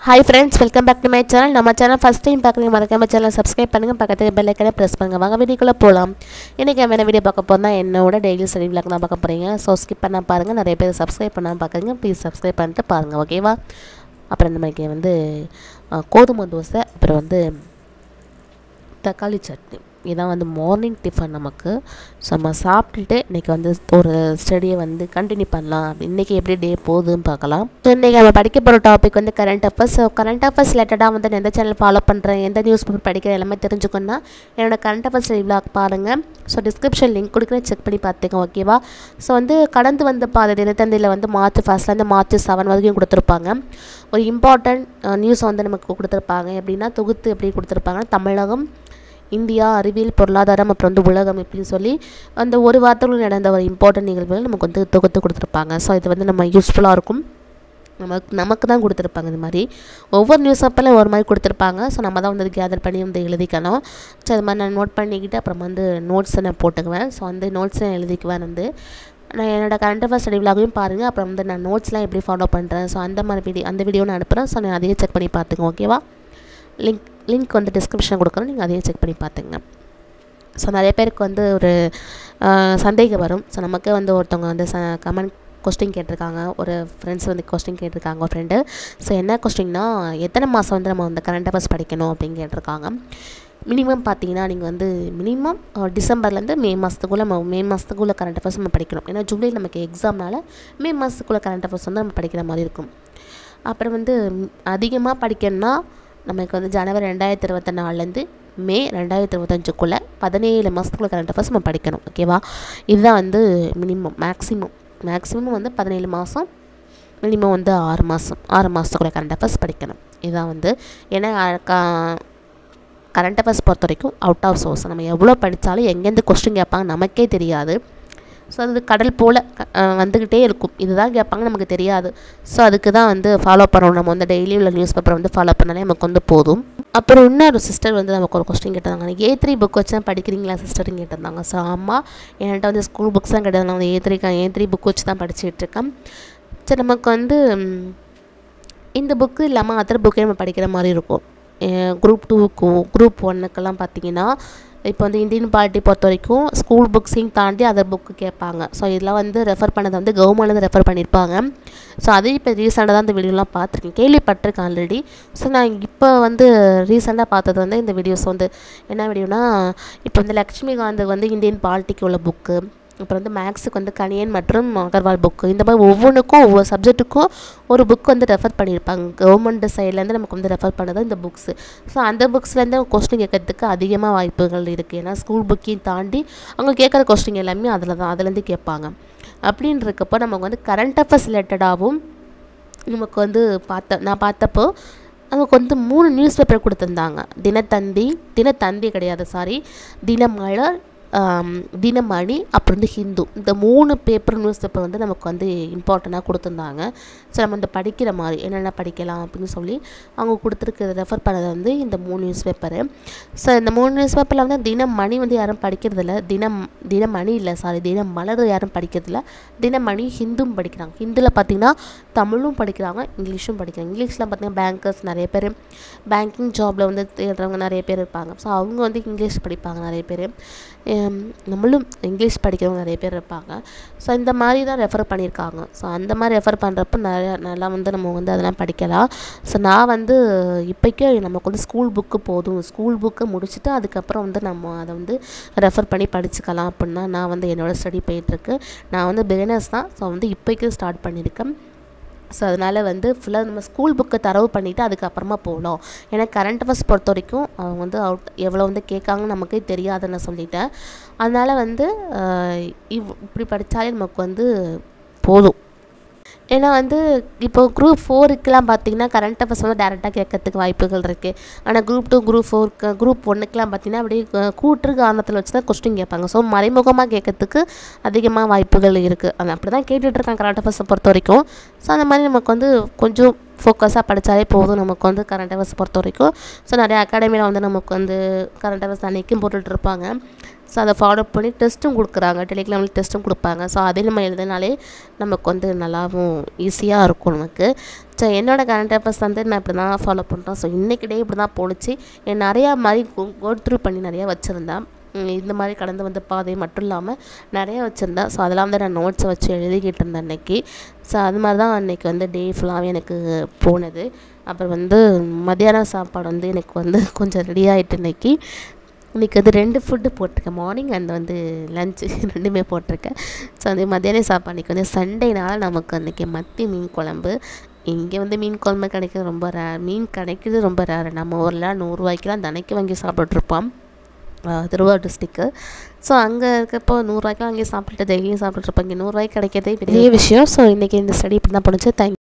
Hi friends, welcome back to my channel. நம்ம channel first time பார்க்குறீங்க மறக்காம சேனலை சப்ஸ்கிரைப் பண்ணுங்க, பக்கத்துல பெல் ஐகானை பிரஸ் பண்ணுங்க. வாங்க வீடியோக்குள்ள போலாம். இன்னைக்கு நம்ம என்ன வீடியோ பார்க்க போறோம்னா என்னோட டெய்லி ஸ்டடி vlog தான் பார்க்க போறீங்க. சோ ஸ்கிப் பண்ணாம பாருங்க. நிறைய பேர் சப்ஸ்கிரைப் பண்ணாம பார்க்குறீங்க. ப்ளீஸ் சப்ஸ்கிரைப் பண்ணிட்டு பாருங்க, ஓகேவா? அப்புறம் நமக்கு வந்து கோதுமை தோசை, அப்புறம் வந்து தக்காளி சட்னி, இதான் வந்து மார்னிங் டிஃபன் நமக்கு. ஸோ நம்ம சாப்பிட்டுட்டு இன்றைக்கி வந்து ஒரு ஸ்டடியை வந்து கண்டினியூ பண்ணலாம். இன்றைக்கி எப்படி டே போகுதுன்னு பார்க்கலாம். ஸோ இன்றைக்கி நம்ம படிக்க போகிற டாபிக் வந்து current affairs. So current affairs ரிலேட்டடாக வந்து நான் எந்த சேனல் ஃபாலோ பண்ணுறேன், எந்த நியூஸ் பேப்பர் படிக்கிறேன் எல்லாமே தெரிஞ்சுக்கணுன்னா என்னோட கரண்ட் அஃபேர்ஸ் ஸ்டடி vlog பாருங்கள். ஸோ டிஸ்கிரிப்ஷன் லிங்க் கொடுக்குறேன், செக் பண்ணி பார்த்துங்க, ஓகேவா? ஸோ வந்து கடந்து வந்து பாத தினத்தந்தியில் வந்து மார்ச் 1 மார்ச் 7 வரைக்கும் கொடுத்துருப்பாங்க. ஒரு இம்பார்ட்டண்ட் நியூஸ் வந்து நமக்கு கொடுத்துருப்பாங்க. எப்படின்னா தொகுத்து எப்படி கொடுத்துருப்பாங்க, தமிழகம், இந்தியா, அறிவியல், பொருளாதாரம், அப்புறம் வந்து உலகம் இப்படின்னு சொல்லி அந்த ஒரு வாரத்தில் நடந்த ஒரு இம்பார்ட்டன்ட் நிகழ்வுகள் நமக்கு வந்து தொகுத்து கொடுத்துருப்பாங்க. ஸோ இது வந்து நம்ம யூஸ்ஃபுல்லாக இருக்கும். நமக்கு தான் கொடுத்துருப்பாங்க. இந்த மாதிரி ஒவ்வொரு நியூஸ் பேப்பரில் ஒரு மாதிரி கொடுத்துருப்பாங்க. ஸோ நம்ம தான் வந்து கேதர் பண்ணி வந்து எழுதிக்கணும். ஸோ அது மாதிரி நான் நோட் பண்ணிக்கிட்டு அப்புறம் வந்து நோட்ஸை நான் போட்டுக்குவேன். ஸோ வந்து நோட்ஸை எழுதிக்குவேன். வந்து நான் என்னோடய கரண்ட் அஃபேர்ஸ் ஸ்டடி vlogகையும் பாருங்கள். அப்புறம் வந்து நான் நோட்ஸ்லாம் எப்படி ஃபாலோ பண்ணுறேன், ஸோ அந்த மாதிரி அந்த வீடியோ நான் அனுப்புகிறேன். ஸோ நான் அதையே செக் பண்ணி பார்த்துங்க, ஓகேவா? லிங்க் வந்து டிஸ்கிரிப்ஷன் கொடுக்குறேன், நீங்கள் அதையும் செக் பண்ணி பார்த்துங்க. ஸோ நிறைய பேருக்கு வந்து ஒரு சந்தேகம் வரும். ஸோ நமக்கு வந்து ஒருத்தவங்க வந்து கமெண்ட் கொஸ்டின் கேட்டிருக்காங்க. ஒரு ஃப்ரெண்ட்ஸ் வந்து கொஸ்டின் கேட்டிருக்காங்க, ஒரு ஃப்ரெண்டு. ஸோ என்ன கொஸ்டின்னா, எத்தனை மாதம் வந்து நம்ம வந்து கரண்ட் அஃபேர்ஸ் படிக்கணும் அப்படின்னு கேட்டிருக்காங்க. மினிமம் பார்த்தீங்கன்னா நீங்கள் வந்து மினிமம் டிசம்பர்லேருந்து மே மாதத்துக்குள்ளே கரண்ட் அஃபேர்ஸ் நம்ம படிக்கணும். ஏன்னா ஜூலை நமக்கு எக்ஸாம்னால மே மாதத்துக்குள்ளே கரண்ட் அஃபேர்ஸ் வந்து நம்ம படிக்கிற மாதிரி இருக்கும். அப்புறம் வந்து அதிகமாக படிக்கணும்னா நமக்கு வந்து ஜனவரி 2024லேருந்து மே 2025க்குள்ளே 17 மாதத்துக்குள்ளே கரண்ட் அஃபேர்ஸ் நம்ம படிக்கணும், ஓகேவா? இதுதான் வந்து மினிமம். மேக்ஸிமம் வந்து 17 மாதம், மினிமம் வந்து 6 மாதத்துக்குள்ளே கரண்ட் அஃபேர்ஸ் படிக்கணும். இதுதான் வந்து ஏன்னா கரண்ட் அஃபேர்ஸ் பொறுத்த வரைக்கும் அவுட் ஆஃப் சோர்ஸ். நம்ம எவ்வளோ படித்தாலும் எங்கேருந்து கொஸ்டின் கேட்பாங்க நமக்கே தெரியாது. ஸோ அது கடல் போல் வந்துக்கிட்டே இருக்கும். இதுதான் கேட்பாங்க, நமக்கு தெரியாது. ஸோ அதுக்கு தான் வந்து ஃபாலோ பண்ணணும். நம்ம வந்து டெய்லி உள்ள நியூஸ் பேப்பரை வந்து ஃபாலோ பண்ணாலே நமக்கு வந்து போதும். அப்புறம் இன்னொரு சிஸ்டர் வந்து நமக்கு ஒரு கொஸ்டின் கேட்டிருந்தாங்க, A3 புக் வச்சு தான் படிக்கிறீங்களா சிஸ்டர்னு கேட்டிருந்தாங்க. ஸோ ஆமாம், என்கிட்ட வந்து ஸ்கூல் புக்ஸ் தான் கிடையாது. நான் வந்து A3 புக் வச்சு தான் படிச்சுட்ருக்கேன். சரி, நமக்கு வந்து இந்த புக்கு இல்லாமல் அதர் புக்கே நம்ம படிக்கிற மாதிரி இருக்கும். குரூப் 2க்கும் குரூப் 1க்கெல்லாம் பார்த்திங்கன்னா இப்போ வந்து இந்தியன் பாலிட்டி பொறுத்த வரைக்கும் ஸ்கூல் புக்ஸையும் தாண்டி அதர் புக்கு கேட்பாங்க. ஸோ இதெல்லாம் வந்து ரெஃபர் பண்ணதை வந்து கவர்மெண்ட்லேருந்து ரெஃபர் பண்ணியிருப்பாங்க. ஸோ அது இப்போ ரீசெண்டாக தான் இந்த வீடியோலாம் பார்த்துருக்கேன், கேள்விப்பட்டிருக்கேன் ஆல்ரெடி. ஸோ நான் இப்போ வந்து ரீசெண்டாக பார்த்தது வந்து இந்த வீடியோஸ் வந்து என்ன வீடியோனா, இப்போ வந்து லக்ஷ்மிகாந்த் வந்து இந்தியன் பாலிட்டிக்கு உள்ள புக்கு, அப்புறம் வந்து மேக்ஸுக்கு வந்து கணியன் மற்றும் அகர்வால் புக்கு, இந்த மாதிரி ஒவ்வொன்றுக்கும் ஒவ்வொரு சப்ஜெக்ட்டுக்கும் ஒரு புக் வந்து ரெஃபர் பண்ணியிருப்பாங்க. கவர்மெண்ட் சைட்லேருந்து நமக்கு வந்து ரெஃபர் பண்ணது இந்த புக்ஸு. ஸோ அந்த புக்ஸ்லேருந்து கொஸ்டின் கேட்கறதுக்கு அதிகமாக வாய்ப்புகள் இருக்குது. ஏன்னா ஸ்கூல் புக்கையும் தாண்டி அவங்க கேட்குற கொஸ்டின் எல்லாமே அதுலேருந்து கேட்பாங்க. அப்படின்னு இருக்கப்போ நமக்கு வந்து கரண்ட் அஃபேர்ஸ் ரிலேட்டடாகவும் நமக்கு வந்து நான் பார்த்தப்போ நமக்கு வந்து 3 நியூஸ் பேப்பர் கொடுத்துருந்தாங்க. தினத்தந்தி கிடையாது, தினமலர், தினமணி, அப்புறம் வந்து ஹிந்து. இந்த 3 பேப்பர் நியூஸ் பேப்பர் வந்து நமக்கு வந்து இம்பார்ட்டண்ட்டாக கொடுத்துருந்தாங்க. ஸோ நம்ம இந்த படிக்கிற மாதிரி என்னென்ன படிக்கலாம் அப்படின்னு சொல்லி அவங்க கொடுத்துருக்க ரெஃபர் பண்ணது வந்து இந்த 3 நியூஸ் பேப்பரு. ஸோ இந்த 3 நியூஸ் பேப்பரில் வந்து தினமணி வந்து யாரும் படிக்கிறதில்ல, தினமலர் யாரும் படிக்கிறதில்ல, தினமணி ஹிந்தும் படிக்கிறாங்க. ஹிந்தில் பார்த்திங்கன்னா தமிழும் படிக்கிறாங்க, இங்கிலீஷும் படிக்கிறாங்க. இங்கிலீஷில் பார்த்திங்கன்னா பேங்கர்ஸ் நிறைய பேர், பேங்கிங் ஜாபில் வந்து தேடுறவங்க நிறைய பேர் இருப்பாங்க. ஸோ அவங்க வந்து இங்கிலீஷ் படிப்பாங்க நிறைய பேர், நம்மளும் இங்கிலீஷ் படிக்கிறவங்க நிறைய பேர் இருப்பாங்க. ஸோ இந்த மாதிரி தான் ரெஃபர் பண்ணியிருக்காங்க. ஸோ அந்த மாதிரி ரெஃபர் பண்ணுறப்ப நல்லா வந்து நம்ம வந்து அதெல்லாம் படிக்கலாம். ஸோ நான் வந்து இப்போக்கே நமக்கு வந்து ஸ்கூல் புக்கு போதும், ஸ்கூல் புக்கை முடிச்சுட்டு அதுக்கப்புறம் வந்து நம்ம அதை வந்து ரெஃபர் பண்ணி படிச்சுக்கலாம் அப்படின்னா நான் வந்து என்னோடய ஸ்டடி போயிட்டுருக்கு. நான் வந்து பிகினர்ஸ் தான். ஸோ வந்து இப்போக்கே ஸ்டார்ட் பண்ணியிருக்கேன். ஸோ அதனால் வந்து ஃபுல்லாக நம்ம ஸ்கூல் புக்கை தரவு பண்ணிவிட்டு அதுக்கப்புறமா போகலாம். ஏன்னா கரண்ட் அஃபேர்ஸ் பொறுத்த வரைக்கும் அவங்க வந்து எவ்வளோ வந்து கேட்காங்கன்னு நமக்கே தெரியாதுன்னு சொல்லிட்டேன். அதனால் வந்து இப்படி படித்தாலே நமக்கு வந்து போதும். ஏன்னா வந்து இப்போ குரூப் 4க்கெலாம் பார்த்திங்கன்னா கரண்ட் அஃபேர்ஸ் வந்து டேரெக்டாக கேட்கறதுக்கு வாய்ப்புகள் இருக்குது. ஆனால் குரூப் 2, குரூப் 4, குரூப் 1க்கெலாம் பார்த்திங்கன்னா அப்படியே கூற்று காரணத்தில் வச்சு தான் கொஸ்டின் கேட்பாங்க. ஸோ மறைமுகமாக கேட்கறதுக்கு அதிகமாக வாய்ப்புகள் இருக்குது. அது அப்படி தான் கேட்டுட்ருக்காங்க கரண்ட் அஃபேர்ஸை பொறுத்த வரைக்கும். ஸோ அந்த மாதிரி நமக்கு வந்து கொஞ்சம் ஃபோக்கஸாக படித்தாலே போதும் நமக்கு வந்து கரண்ட் அஃபேர்ஸ் பொறுத்த வரைக்கும். ஸோ நிறைய அகாடமியில் வந்து நமக்கு வந்து கரண்ட் அஃபேர்ஸ் அன்றைக்கும் போட்டுட்ருப்பாங்க. ஸோ அதை ஃபாலோ பண்ணி டெஸ்ட்டும் கொடுக்குறாங்க, டெலிகிராமில் டெஸ்ட்டும் கொடுப்பாங்க. ஸோ அதை நம்ம எழுதினாலே நமக்கு வந்து நல்லாவும் ஈஸியாக இருக்கும் நமக்கு. ஸோ என்னோடய கரண்ட் அஃபேர்ஸ் வந்து நான் இப்படி தான் ஃபாலோ பண்ணுறேன். ஸோ இன்றைக்கி டே இப்படி தான் போணுச்சு. நிறையா மாதிரி கோ த்ரூ பண்ணி நிறையா வச்சுருந்தேன். இந்த மாதிரி கடந்து வந்த பாதை மட்டும் இல்லாமல் நிறையா வச்சுருந்தேன். ஸோ அதெல்லாம் வந்து நான் நோட்ஸை வச்சு எழுதிக்கிட்டு இருந்தேன் அன்றைக்கி. ஸோ அது மாதிரி தான் அன்றைக்கி வந்து டே ஃபுல்லாகவே எனக்கு போனது. அப்புறம் வந்து மத்தியானம் சாப்பாடு வந்து எனக்கு வந்து கொஞ்சம் ரெடி ஆகிட்டு இன்றைக்கி வந்து 2 ஃபுட்டு போட்டிருக்கேன். மார்னிங் அண்ட் வந்து லஞ்சு 2மே போட்டிருக்கேன். ஸோ அந்த மத்தியானம் சாப்பாடு அன்றைக்கி வந்து சண்டேனால் நமக்கு அன்றைக்கி மத்தி மீன் குழம்பு. இங்கே வந்து மீன் குழம்பு கிடைக்கிறது ரொம்ப ரேர். மீன் கிடைக்கிறது ரொம்ப ரேர். நம்ம ஊரில் 100 ரூபாய்க்கெலாம் தினைக்கு வாங்கி சாப்பிட்டுட்ருப்போம் திருவாரூர் டிஸ்ட்ரிக்கு. ஸோ அங்கே இருக்கப்போ 100 ரூபாய்க்கெலாம் அங்கேயே சாப்பிட்டுட்டு டெய்லியும் சாப்பிட்டுட்ருப்போம். இங்கே 100 ரூபாய்க்கு கிடைக்கிறதே பெரிய விஷயம். ஸோ இன்றைக்கி இந்த ஸ்டடி இப்படி தான் போணுச்சு. தேங்க்யூ.